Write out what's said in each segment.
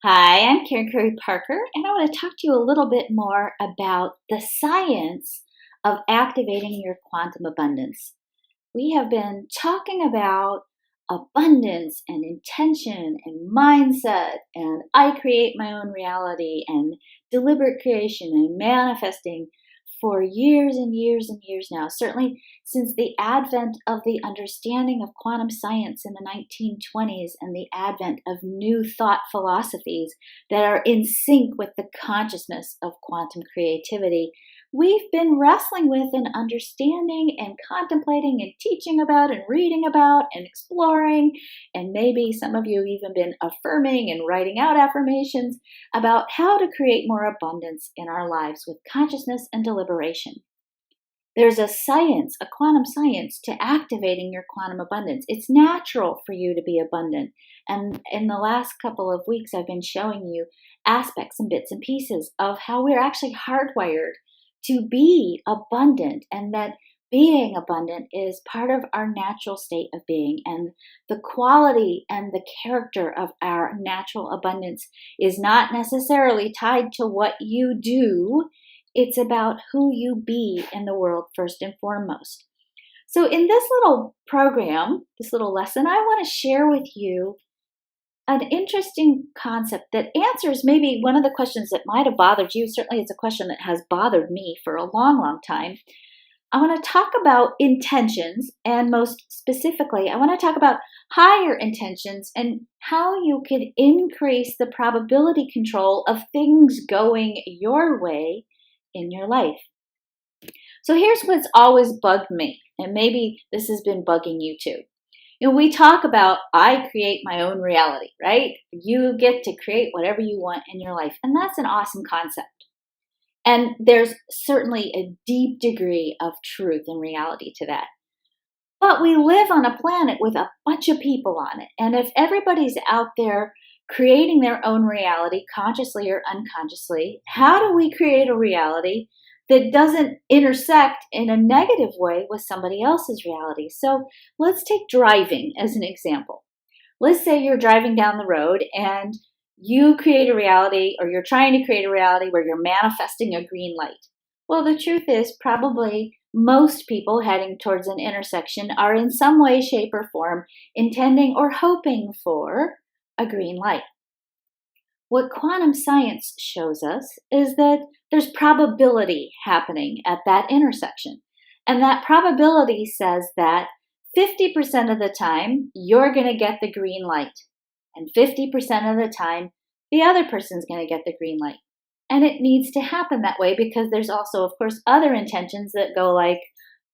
Hi, I'm Karen Curry Parker, and I want to talk to you a little bit more about the science of activating your quantum abundance. We have been talking about abundance and intention and mindset, and I create my own reality, and deliberate creation and manifesting for years and years and years now. Certainly since the advent of the understanding of quantum science in the 1920s and the advent of new thought philosophies that are in sync with the consciousness of quantum creativity, we've been wrestling with and understanding and contemplating and teaching about and reading about and exploring. And maybe some of you even been affirming and writing out affirmations about how to create more abundance in our lives with consciousness and deliberation. There's a science, a quantum science, to activating your quantum abundance. It's natural for you to be abundant. And in the last couple of weeks, I've been showing you aspects and bits and pieces of how we're actually hardwired to be abundant, and that being abundant is part of our natural state of being. And the quality and the character of our natural abundance is not necessarily tied to what you do. It's about who you be in the world first and foremost. So in this little program, this little lesson, I want to share with you an interesting concept that answers maybe one of the questions that might have bothered you. Certainly it's a question that has bothered me for a long, long time. I want to talk about intentions, and most specifically, I want to talk about higher intentions and how you could increase the probability control of things going your way in your life. So here's what's always bugged me, and maybe this has been bugging you too. We talk about I create my own reality, right? You get to create whatever you want in your life, and that's an awesome concept. And there's certainly a deep degree of truth and reality to that. But we live on a planet with a bunch of people on it, and if everybody's out there creating their own reality, consciously or unconsciously, how do we create a reality that doesn't intersect in a negative way with somebody else's reality? So let's take driving as an example. Let's say you're driving down the road and you create a reality, or you're trying to create a reality where you're manifesting a green light. Well, the truth is probably most people heading towards an intersection are in some way, shape, or form intending or hoping for a green light. What quantum science shows us is that there's probability happening at that intersection. And that probability says that 50% of the time, you're going to get the green light. And 50% of the time, the other person's going to get the green light. And it needs to happen that way because there's also, of course, other intentions that go like,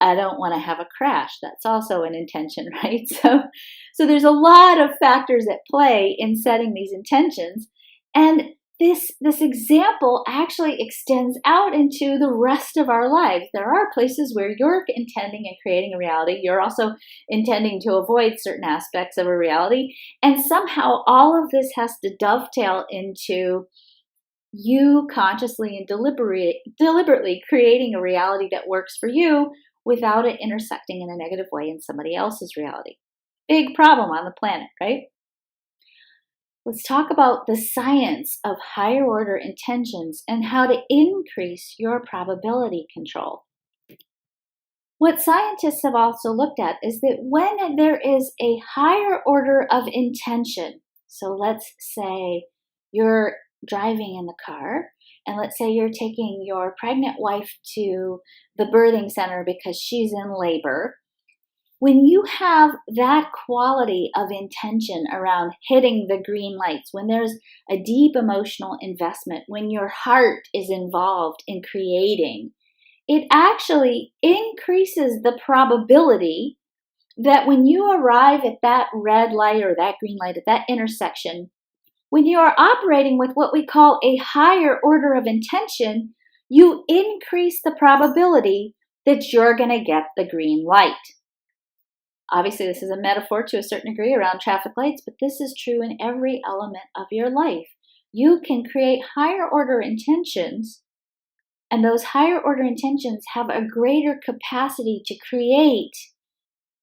I don't want to have a crash. That's also an intention, right? So there's a lot of factors at play in setting these intentions. And this example actually extends out into the rest of our lives. There are places where you're intending and creating a reality. You're also intending to avoid certain aspects of a reality. And somehow all of this has to dovetail into you consciously and deliberately creating a reality that works for you without it intersecting in a negative way in somebody else's reality. Big problem on the planet, right? Let's talk about the science of higher order intentions and how to increase your probability control. What scientists have also looked at is that when there is a higher order of intention, so let's say you're driving in the car, and let's say you're taking your pregnant wife to the birthing center because she's in labor. When you have that quality of intention around hitting the green lights, when there's a deep emotional investment, when your heart is involved in creating, it actually increases the probability that when you arrive at that red light or that green light, at that intersection, when you are operating with what we call a higher order of intention, you increase the probability that you're going to get the green light. Obviously, this is a metaphor to a certain degree around traffic lights, but this is true in every element of your life. You can create higher order intentions, and those higher order intentions have a greater capacity to create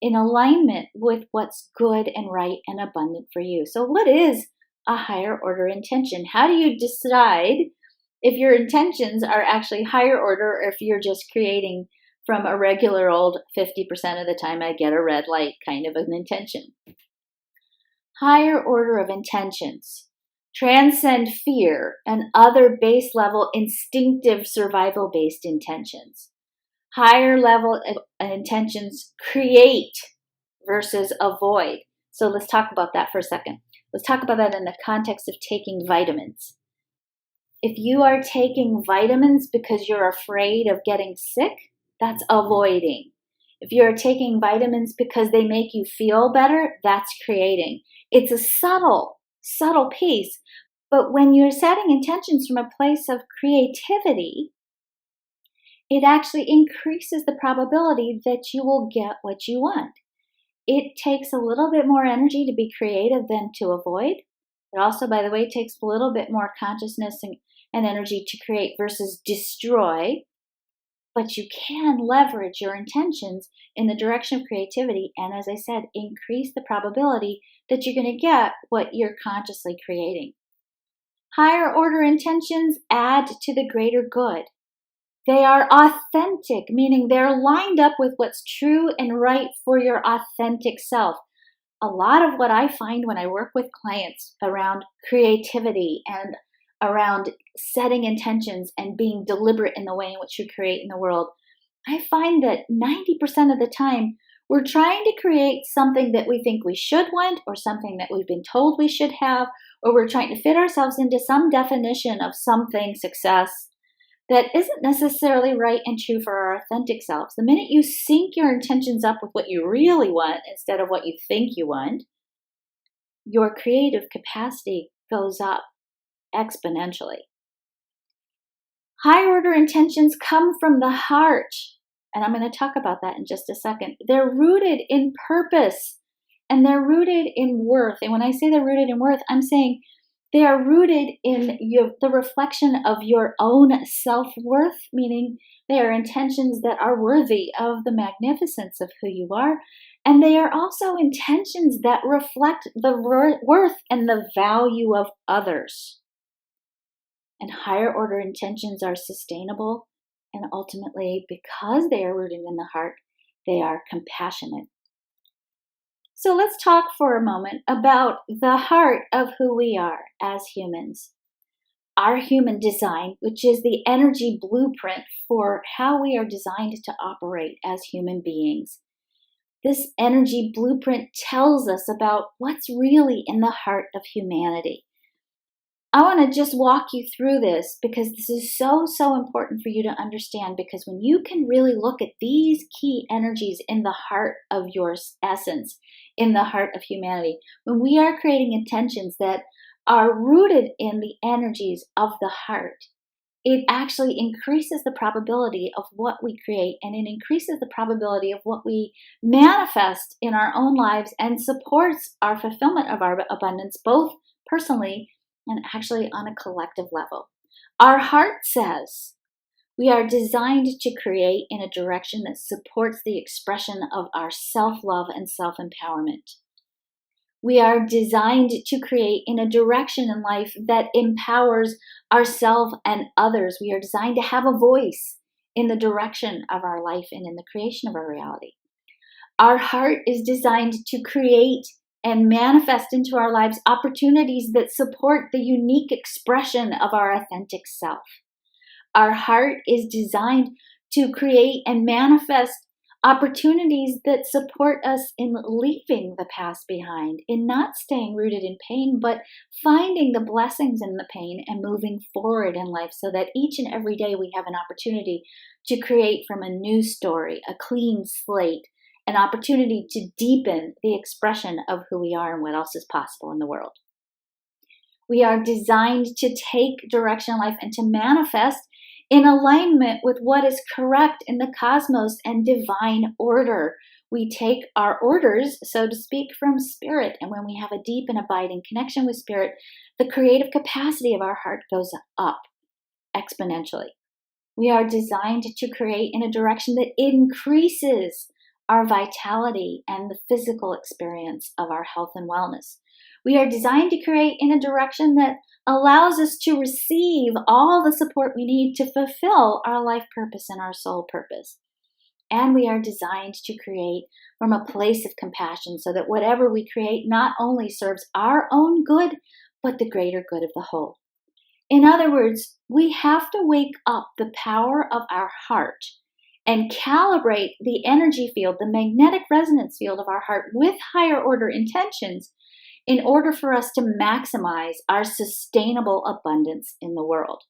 in alignment with what's good and right and abundant for you. So what is a higher order intention? How do you decide if your intentions are actually higher order or if you're just creating from a regular old 50% of the time I get a red light kind of an intention? Higher order of intentions transcend fear and other base level instinctive survival based intentions. Higher level intentions create versus avoid. So let's talk about that for a second. Let's talk about that in the context of taking vitamins. If you are taking vitamins because you're afraid of getting sick, that's avoiding. If you're taking vitamins because they make you feel better, that's creating. It's a subtle piece. But when you're setting intentions from a place of creativity, it actually increases the probability that you will get what you want. It takes a little bit more energy to be creative than to avoid. It also, by the way, takes a little bit more consciousness and energy to create versus destroy. But you can leverage your intentions in the direction of creativity and, as I said, increase the probability that you're going to get what you're consciously creating. Higher order intentions add to the greater good. They are authentic, meaning they're lined up with what's true and right for your authentic self. A lot of what I find when I work with clients around creativity and around setting intentions and being deliberate in the way in which you create in the world, I find that 90% of the time we're trying to create something that we think we should want or something that we've been told we should have, or we're trying to fit ourselves into some definition of something success that isn't necessarily right and true for our authentic selves. The minute you sync your intentions up with what you really want instead of what you think you want, your creative capacity goes up exponentially. Higher order intentions come from the heart, and I'm going to talk about that in just a second. They're rooted in purpose, and they're rooted in worth. And when I say they're rooted in worth, I'm saying they are rooted in the reflection of your own self-worth, meaning they are intentions that are worthy of the magnificence of who you are. And they are also intentions that reflect the worth and the value of others. And higher order intentions are sustainable, and ultimately, because they are rooted in the heart, they are compassionate. So let's talk for a moment about the heart of who we are as humans. Our human design, which is the energy blueprint for how we are designed to operate as human beings. This energy blueprint tells us about what's really in the heart of humanity. I want to just walk you through this because this is so important for you to understand, because when you can really look at these key energies in the heart of your essence, in the heart of humanity, when we are creating intentions that are rooted in the energies of the heart, it actually increases the probability of what we create, and it increases the probability of what we manifest in our own lives and supports our fulfillment of our abundance, both personally and actually on a collective level. Our heart says we are designed to create in a direction that supports the expression of our self-love and self-empowerment. We are designed to create in a direction in life that empowers ourselves and others. We are designed to have a voice in the direction of our life and in the creation of our reality. Our heart is designed to create and manifest into our lives opportunities that support the unique expression of our authentic self. Our heart is designed to create and manifest opportunities that support us in leaving the past behind, in not staying rooted in pain, but finding the blessings in the pain and moving forward in life so that each and every day we have an opportunity to create from a new story, a clean slate, an opportunity to deepen the expression of who we are and what else is possible in the world. We are designed to take direction in life and to manifest in alignment with what is correct in the cosmos and divine order. We take our orders, so to speak, from spirit. And when we have a deep and abiding connection with spirit, the creative capacity of our heart goes up exponentially. We are designed to create in a direction that increases our vitality and the physical experience of our health and wellness. We are designed to create in a direction that allows us to receive all the support we need to fulfill our life purpose and our soul purpose. And we are designed to create from a place of compassion so that whatever we create not only serves our own good, but the greater good of the whole. In other words, we have to wake up the power of our heart and calibrate the energy field, the magnetic resonance field of our heart with higher order intentions in order for us to maximize our sustainable abundance in the world.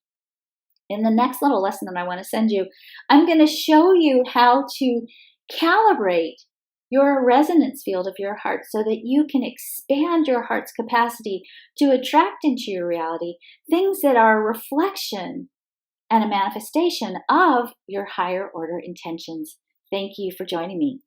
In the next little lesson that I want to send you, I'm going to show you how to calibrate your resonance field of your heart so that you can expand your heart's capacity to attract into your reality things that are a reflection and a manifestation of your higher order intentions. Thank you for joining me.